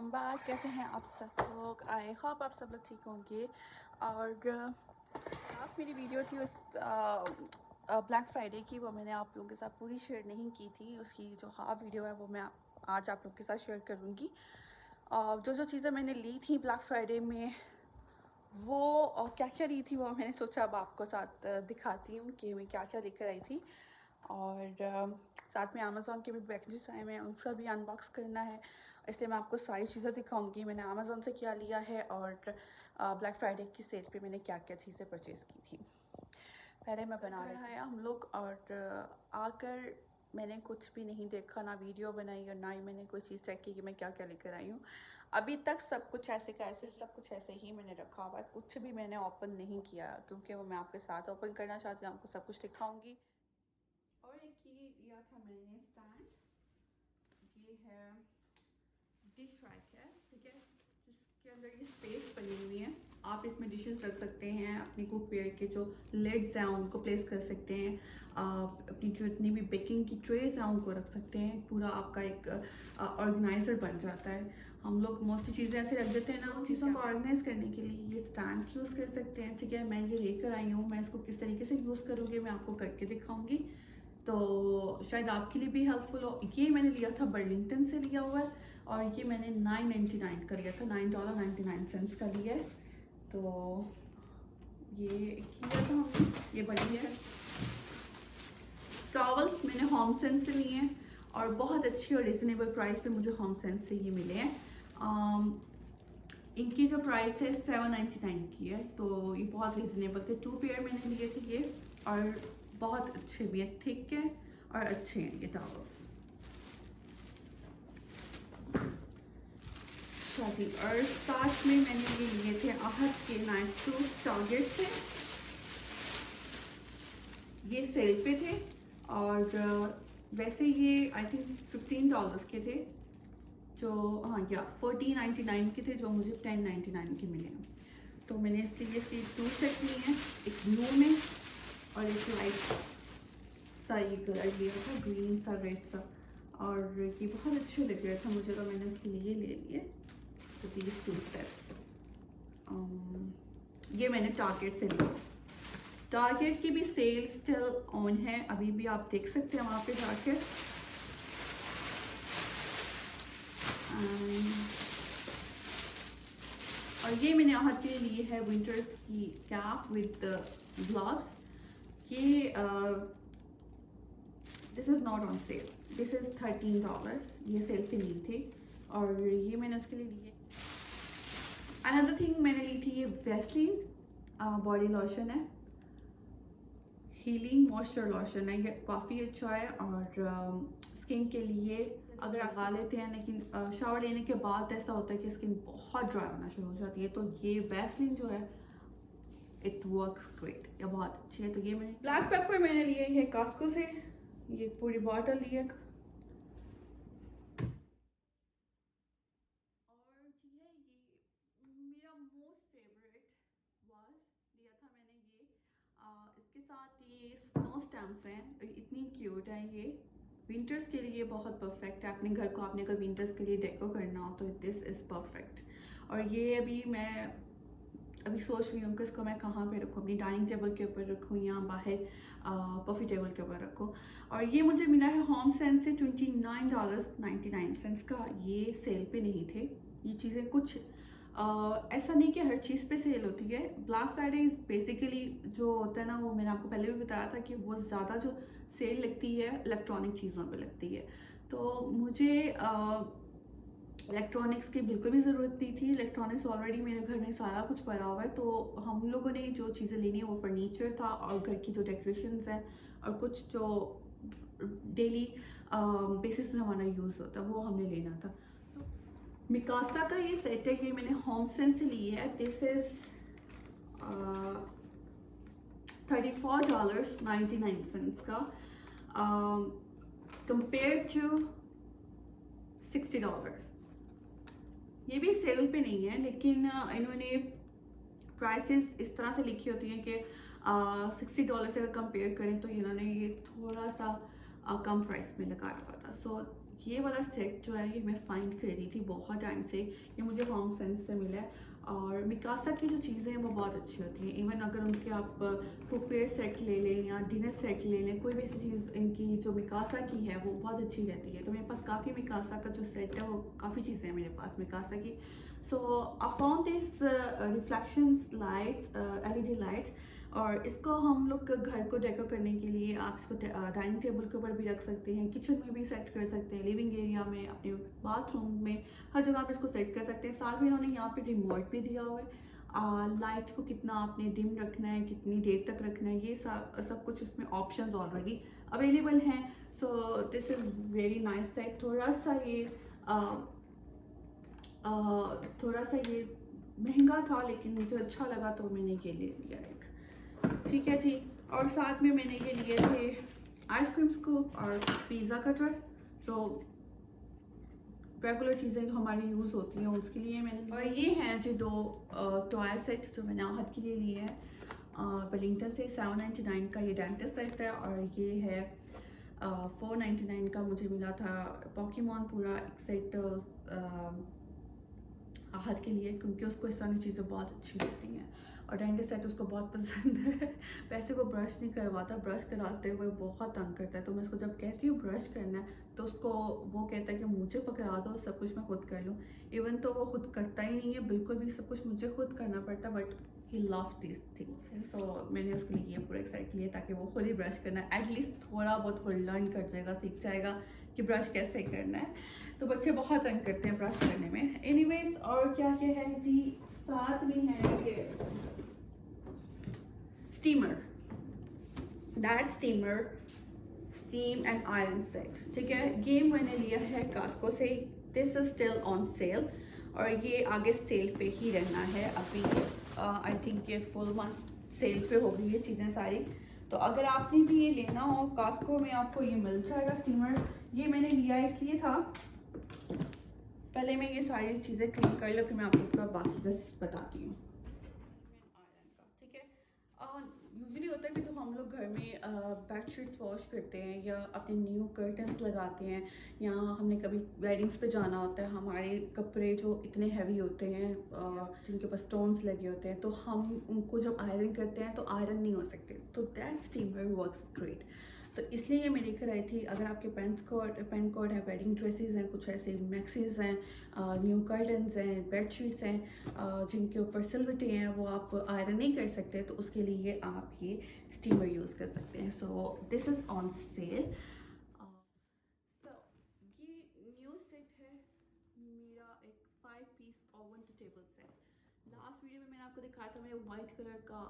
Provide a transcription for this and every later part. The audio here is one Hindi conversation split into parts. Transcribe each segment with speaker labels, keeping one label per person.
Speaker 1: Welcome back. कैसे हैं आप सब लोग? आई होप आप सब लोग ठीक होंगे। और लास्ट मेरी वीडियो थी उस ब्लैक फ्राइडे की, वो मैंने आप लोगों के साथ पूरी शेयर नहीं की थी। उसकी जो हाफ वीडियो है वो मैं आज आप लोगों के साथ शेयर करूँगी। जो चीज़ें मैंने ली थी ब्लैक फ्राइडे में वो क्या क्या ली थी, वो मैंने सोचा अब आपको साथ दिखाती हूँ कि मैं क्या क्या लेकर आई थी। और साथ में अमेज़ॉन के भी पैकेजेस आए हुए हैं, उसका भी अनबॉक्स करना है, इसलिए मैं आपको सारी चीज़ें दिखाऊंगी मैंने अमेज़ॉन से क्या लिया है और ब्लैक फ्राइडे की सेल पे मैंने क्या क्या चीज़ें परचेज़ की थी। पहले मैं बना रहा है हम लोग, और आकर मैंने कुछ भी नहीं देखा, ना वीडियो बनाई और ना ही मैंने कोई चीज़ चेक की कि मैं क्या क्या लेकर आई हूँ। अभी तक सब कुछ ऐसे का ऐसे, सब कुछ ऐसे ही मैंने रखा हुआ है, कुछ भी मैंने ओपन नहीं किया क्योंकि वो मैं आपके साथ ओपन करना चाहती हूँ, आपको सब कुछ दिखाऊंगी। और एक ये लिया था मैंने स्टैंड, ये है डिश रैक है, ठीक है, जिसके अंदर ये स्पेस बनी हुई है। आप इसमें डिशेस रख सकते हैं, अपनी कुकवेयर के जो लिड्स हैं उनको प्लेस कर सकते हैं, अपनी जो इतनी भी बेकिंग की ट्रेस हैं उनको रख सकते हैं। पूरा आपका एक ऑर्गेनाइजर बन जाता है। हम लोग मोस्टली चीज़ें ऐसे रख देते हैं ना, उन चीज़ों को ऑर्गेनाइज करने के लिए ये स्टैंड यूज़ कर सकते हैं, ठीक है। मैं ये लेकर आई हूँ, मैं इसको किस तरीके से यूज़ करूँगी मैं आपको करके दिखाऊँगी, तो शायद आपके लिए भी हेल्पफुल हो। ये मैंने लिया था बर्लिंगटन से लिया हुआ है, और ये मैंने $9.99 का लिया था, $9.99 का लिया है। तो ये किया था हमने, ये बढ़िया है। टॉवल्स मैंने होम सेंस से लिए हैं और बहुत अच्छी और रिजनेबल प्राइस पे मुझे होम सेंस से ये मिले हैं। इनकी जो प्राइस है 7.99 की है, तो ये बहुत रिजनेबल थे। 2 पेयर मैंने लिए थे ये, और बहुत अच्छे भी हैं, थिक है और अच्छे हैं ये टॉवल्स। और साथ में मैंने ये लिए थे आहत के नाइट सूट टारगेट से, ये सेल पे थे, और वैसे ये आई थिंक $15 के थे, जो हाँ या 14.99 के थे, जो मुझे 10.99 के मिले हैं। तो मैंने इसलिए इसकी 2 सेट लिए हैं, एक ब्लू में और एक लाइट सा ये कलर लिया था, ग्रीन सा रेड सा, और ये बहुत अच्छे लग रहा था मुझे, तो मैंने इसके लिए ले लिए। तो these 2 sets, ये मैंने टारगेट से लिया। टारगेट की भी सेल स्टिल ऑन है, अभी भी आप देख सकते हैं वहाँ पे जाके। और ये मैंने आहत के लिए है विंटर्स की कैप विद ग्लव्स। ये this is not on sale, this is $13, ये सेल पे नहीं थे, और ये मैंने उसके लिए लिए। अनदर थिंग मैंने ली थी ये वैसलीन बॉडी लोशन है, हीलिंग मॉइस्चर लोशन है, ये काफ़ी अच्छा है और स्किन के लिए अगर आप लगा लेते हैं, लेकिन शावर लेने के बाद ऐसा होता है कि स्किन बहुत ड्राई होना शुरू हो जाती है, तो ये वैसलीन जो है इट वर्क्स ग्रेट, ये बहुत अच्छी है। तो ये मैंने ब्लैक पेपर मैंने लिए है कॉस्को से, ये पूरी बॉटल ली है। और ये मेरा मोस्ट फेवरेट वाज लिया था मैंने ये, इसके साथ ये स्नो स्टैम्प्स हैं, इतनी क्यूट है ये, विंटर्स के लिए बहुत परफेक्ट है। अपने घर को आपने अगर विंटर्स के लिए डेको करना हो तो दिस इज़ परफेक्ट। और ये अभी मैं सोच रही हूँ कि इसको मैं कहाँ पे रखूँ, अपनी डाइनिंग टेबल के ऊपर रखूँ या बाहर कॉफ़ी टेबल के ऊपर रखूँ। और ये मुझे मिला है होम सेंस से $29.99 का, ये सेल पे नहीं थे ये चीज़ें। कुछ ऐसा नहीं कि हर चीज़ पे सेल होती है। ब्लैक फ्राइडे बेसिकली जो होता है ना, वो मैंने आपको पहले भी बताया था कि वो ज़्यादा जो सेल लगती है इलेक्ट्रॉनिक चीज़ों पे लगती है। तो मुझे इलेक्ट्रॉनिक्स की बिल्कुल भी ज़रूरत नहीं थी। इलेक्ट्रॉनिक्स ऑलरेडी मेरे घर में सारा कुछ पड़ा हुआ है, तो हम लोगों ने जो चीज़ें लेनी है वो फर्नीचर था और घर की जो डेकोरेशंस हैं और कुछ जो डेली बेसिस में हमारा यूज़ होता है वो हमने लेना था। तो मिकासा का ये सेट है, ये मैंने होम सेंस से ली है। दिस इज़ $34.99 का, कंपेयर टू $60। ये भी सेल पे नहीं है, लेकिन इन्होंने प्राइसेस इस तरह से लिखी होती हैं कि $60 से अगर कंपेयर करें तो इन्होंने ये थोड़ा सा कम प्राइस में लगा रखा था। सो ये वाला सेट जो है ये मैं फाइंड कर रही थी बहुत टाइम से, ये मुझे होम सेंस से मिला है। और मिकासा की जो चीज़ें हैं वो बहुत अच्छी होती हैं। इवन अगर उनके आप कुकवेयर सेट ले लें या डिनर सेट ले लें, कोई भी ऐसी चीज़ इनकी जो मिकासा की है वो बहुत अच्छी रहती है। तो मेरे पास काफ़ी मिकासा का जो सेट है वो काफ़ी चीज़ें हैं मेरे पास मिकासा की। So I found this reflections lights, LED lights, और इसको हम लोग घर को डेकोर करने के लिए आप इसको डाइनिंग टेबल के ऊपर भी रख सकते हैं, किचन में भी सेट कर सकते हैं, लिविंग एरिया में, अपने बाथरूम में, हर जगह आप इसको सेट कर सकते हैं। साथ में इन्होंने यहाँ पे रिमोट भी दिया हुआ है, लाइट को कितना आपने डिम रखना है, कितनी देर तक रखना है, ये सब कुछ इसमें ऑप्शंस ऑलरेडी अवेलेबल हैं। So this is very nice set. थोड़ा सा ये महंगा था लेकिन मुझे अच्छा लगा तो मैंने ये ले लिया एक, ठीक है जी। और साथ में मैंने ये लिए थे आइसक्रीम स्कूप और पिज़्ज़ा कटर, जो रेगुलर चीज़ें जो हमारी यूज़ होती हैं उसके लिए मैंने। और ये हैं जी 2 टॉय सेट जो मैंने आहत के लिए लिए हैं वेलिंगटन से। 799 का ये डेंटिस्ट सेट है, और ये है 499 का मुझे मिला था पॉकीमॉन पूरा एक सेट आहत के लिए, क्योंकि उसको इस तरह की चीज़ें बहुत अच्छी लगती हैं और डेंटिस्ट सेट उसको बहुत पसंद है। वैसे वो ब्रश नहीं करवाता, ब्रश कराते हुए बहुत तंग करता है, तो मैं उसको जब कहती हूँ ब्रश करना है तो उसको वो कहता है कि मुझे पकड़ा दो, सब कुछ मैं खुद कर लूँ। इवन तो वो खुद करता ही नहीं है बिल्कुल भी, सब कुछ मुझे खुद करना पड़ता है, but he love this things. So मैंने उसके लिए पूरा एक सेट लिया ताकि वो खुद ही ब्रश करना है, एटलीस्ट थोड़ा बहुत वो लर्न कर जाएगा, सीख जाएगा कि ब्रश कैसे करना है। तो बच्चे बहुत तंग करते हैं ब्रश करने में। एनीवेज, और क्या क्या है जी, साथ में है ये steamer, that steamer steam and iron set, ठीक है। ये मैंने लिया है कास्को से, this is still on sale, और ये आगे सेल पे ही रहना है अभी। आई थिंक ये फुल मंथ सेल पे हो गई है चीज़ें सारी। तो अगर आपने भी ये लेना हो कास्को में आपको ये मिल जाएगा स्टीमर। ये मैंने लिया इसलिए था, पहले मैं ये सारी चीज़ें क्लीन कर लूँ फिर मैं आपको बाकी का बताती हूँ। ठीक है, यूजुअली होता है कि जब हम लोग घर में बेडशीट्स वॉश करते हैं या अपने न्यू कर्टन्स लगाते हैं, या हमने कभी वेडिंग्स पे जाना होता है, हमारे कपड़े जो इतने हैवी होते हैं जिनके ऊपर स्टोन्स लगे होते हैं, तो हम उनको जब आयरन करते हैं तो आयरन नहीं हो सकते, तो दैट स्टीमर वर्क्स ग्रेट। तो इसलिए ये मैं लेकर आई थी। अगर आपके पेंट कोट है, वेडिंग ड्रेसेस हैं, कुछ ऐसे मैक्सीज हैं, न्यू कर्टन्स हैं, बेडशीट्स हैं जिनके ऊपर सिलवटें हैं, वो आप आयरन नहीं कर सकते, तो उसके लिए आप ये स्टीमर यूज़ कर सकते हैं। So this is on sale. So ये न्यू सेट है मेरा, एक 5 piece oven to table set. Last video में मैंने आपको दिखाया था, मैंने वाइट कलर का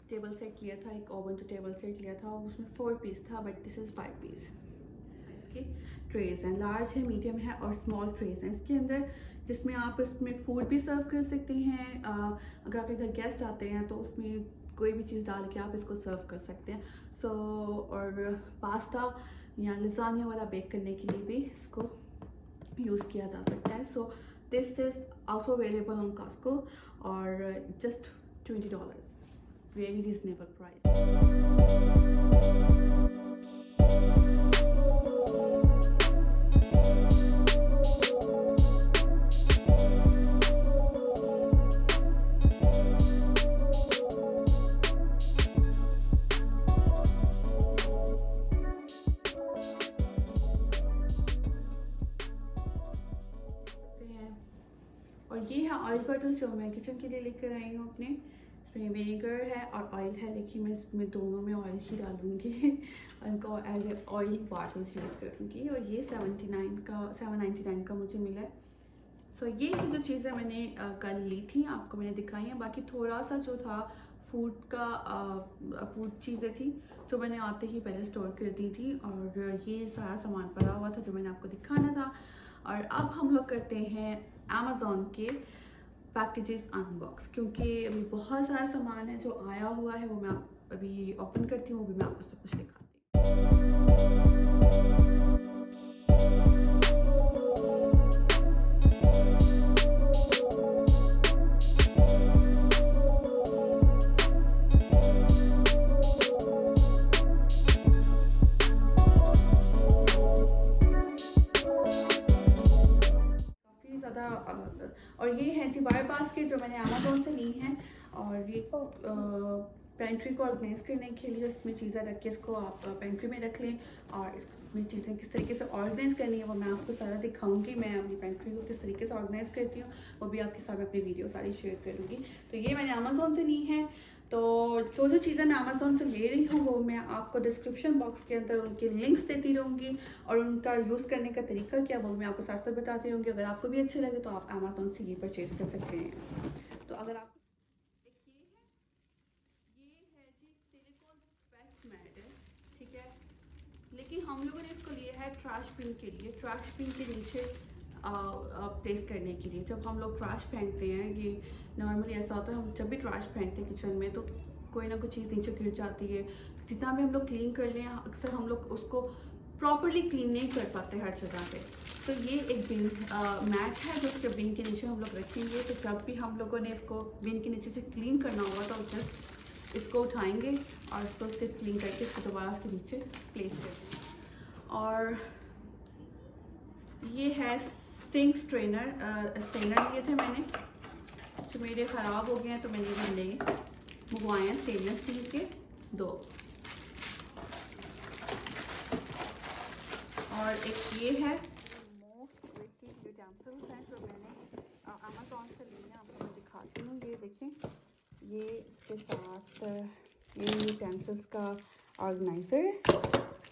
Speaker 1: टेबल सेट लिया था, एक ओवन टू टेबल सेट लिया था, उसमें 4 पीस था, बट दिस इज़ 5 पीस। इसके ट्रेज हैं, लार्ज है, मीडियम है और स्मॉल ट्रेज हैं इसके अंदर, जिसमें आप इसमें फूड भी सर्व कर सकते हैं। अगर आपके घर गेस्ट आते हैं तो उसमें कोई भी चीज़ डाल के आप इसको सर्व कर सकते हैं। सो और पास्ता या लजानिया वाला बेक करने के लिए भी इसको यूज़ किया जा सकता है। So this is also available on Costco और जस्ट $20, very reasonable price. और ये है ऑयल बॉटल्स जो मैं किचन के लिए लेकर आई हूँ अपने। इसमें विनेगर है और ऑयल है, लेकिन मैं इसमें दोनों में ऑयल ही डालूंगी उनको as a oil bottles use करूँगी। और ये 799 का मुझे मिला है। सो ये जो चीज़ें मैंने कल ली थी आपको मैंने दिखाई हैं। बाकी थोड़ा सा जो था फूड चीज़ें थी जो मैंने आते ही पहले स्टोर कर दी थी, और ये सारा सामान पड़ा हुआ था जो मैंने आपको दिखाना था। और अब हम लोग करते हैं अमेज़ॉन के पैकेजेस अनबॉक्स, क्योंकि अभी बहुत सारा सामान है जो आया हुआ है, वो मैं अभी ओपन करती हूँ, वो भी मैं आपको सब कुछ दिखाती हूँ। के जो मैंने अमेज़ोन से ली हैं, और ये पेंट्री को ऑर्गेनाइज़ करने के लिए इसमें चीज़ें रख के इसको आप पेंट्री में रख लें, और इसमें चीज़ें किस तरीके से ऑर्गेनाइज़ करनी है वो मैं आपको सारा दिखाऊंगी। मैं अपनी पेंट्री को किस तरीके से ऑर्गेनाइज़ करती हूँ वो भी आपके साथ अपनी वीडियो सारी शेयर करूँगी। तो ये मैंने अमेज़ोन से ली हैं। तो जो चीज़ें मैं अमेज़ोन से ले रही हूँ वो मैं आपको डिस्क्रिप्शन बॉक्स के अंदर उनके लिंक्स देती रहूँगी, और उनका यूज़ करने का तरीका क्या वो मैं आपको साथ साथ बताती रहूँगी। अगर आपको भी अच्छे लगे तो आप अमेज़ोन से ये परचेज़ कर सकते हैं। तो अगर आप ठीक है, लेकिन हम लोगों ने इसको लिया है ट्रैश बिन के लिए, ट्रैश बिन के नीचे प्लेस करने के लिए। जब हम लोग ट्रैश फेंकते हैं, ये नॉर्मली ऐसा होता है, हम जब भी ट्रैश फेंकते हैं किचन में तो कोई ना कोई चीज़ नीचे गिर जाती है। जितना भी हम लोग क्लीन कर लें, अक्सर हम लोग उसको प्रॉपरली क्लीन नहीं कर पाते हर जगह पे। तो ये एक बिन मैट है जो उसके बिन के नीचे हम लोग रखेंगे। तो जब भी हम लोगों ने इसको बिन के नीचे से क्लीन करना होगा तो जस्ट इसको उठाएंगे और इसको उससे क्लीन करके इसको दोबारा उसके नीचे प्लेस करेंगे। और ये है सिंक स्ट्रेनर लिए थे मैंने, जो मेरे ख़राब हो गए हैं तो मैंने ये नए मंगवाए हैं स्टेनलेस स्टील के 2। और एक ये है मोस्ट वेटेड यूटेंसिल्स हैं जो मैंने अमेज़ॉन से लिए हैं, आपको मैं दिखाती हूँ। ये देखें, ये इसके साथ ये यूटेंसिल्स का ऑर्गेनाइज़र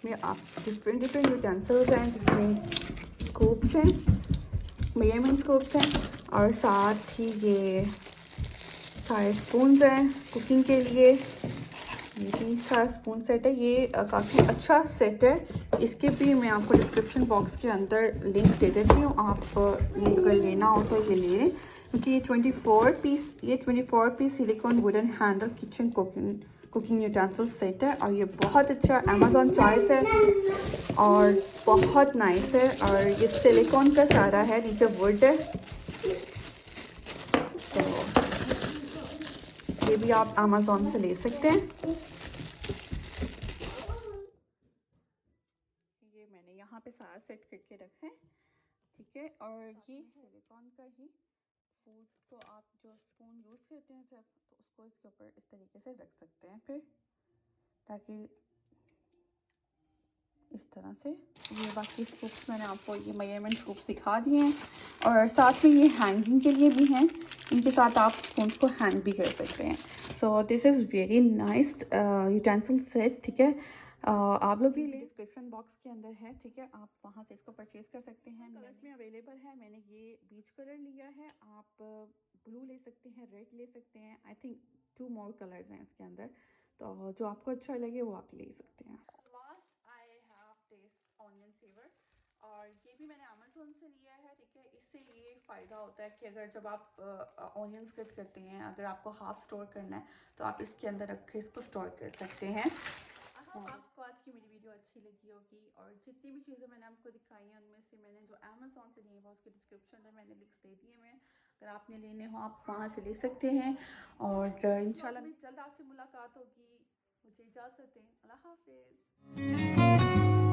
Speaker 1: में आप डिफरेंट यूटेंसिल्स हैं जिसमें स्कूप्स हैं, मेजरमेंट स्कूप्स हैं, और साथ ही ये सारे स्पून्स हैं कुकिंग के लिए। ये भी सारा स्पून सेट है, ये काफ़ी अच्छा सेट है। इसके भी मैं आपको डिस्क्रिप्शन बॉक्स के अंदर लिंक दे देती हूँ, आप अगर लेना हो तो ये ले लें, क्योंकि ये 24 piece silicone wooden handle kitchen cooking utensil set है, और ये बहुत अच्छा अमेज़ॉन चॉइस है और बहुत नाइस है। और ये सिलिकॉन का सारा है, नीचे वुड है, तो ये भी आप अमेज़ॉन से ले सकते हैं। ये मैंने यहाँ पे सारा सेट करके रखा है, ठीक है। और ये सिलिकॉन का ही फूड को आप जो स्पून यूज़ करते हैं जब, तो उसको इसके ऊपर इस तरीके से रख सकते हैं फिर, ताकि इस तरह से। ये बाकी स्कूप्स मैंने आपको ये मेजरमेंट स्कूप्स दिखा दिए हैं, और साथ में ये हैंगिंग के लिए भी हैं, इनके साथ आप स्पून्स को हैंग भी कर सकते हैं। So this is very nice utensil set, ठीक है। आप लोग भी डिस्क्रिप्शन बॉक्स के अंदर है, ठीक है, आप वहाँ से इसको परचेज़ कर सकते हैं। कलर्स में अवेलेबल है, मैंने ये बीच कलर लिया है, आप ब्लू ले सकते हैं, रेड ले सकते हैं, आई थिंक 2 मोर कलर्स हैं इसके अंदर, तो जो आपको अच्छा लगे वो आप ले सकते हैं। Last I have this onion saver, और ये भी मैंने अमेज़ोन से लिया है, ठीक है। इससे ये फ़ायदा होता है कि अगर जब आप ऑनियंस कट करते हैं, अगर आपको हाफ स्टोर करना है तो आप इसके अंदर रख के इसको स्टोर कर सकते हैं। आपको आज की मेरी वीडियो अच्छी लगी होगी, और जितनी भी चीज़ें मैंने आपको दिखाई हैं उनमें से मैंने जो अमेज़ॉन से ली है उसके डिस्क्रिप्शन में मैंने लिंक्स दे दिए हैं। अगर आपने लेने हो आप वहाँ से ले सकते हैं, और इंशाल्लाह जल्द आपसे मुलाकात होगी। मुझे इजाज़त दें, अल्लाह हाफिज़।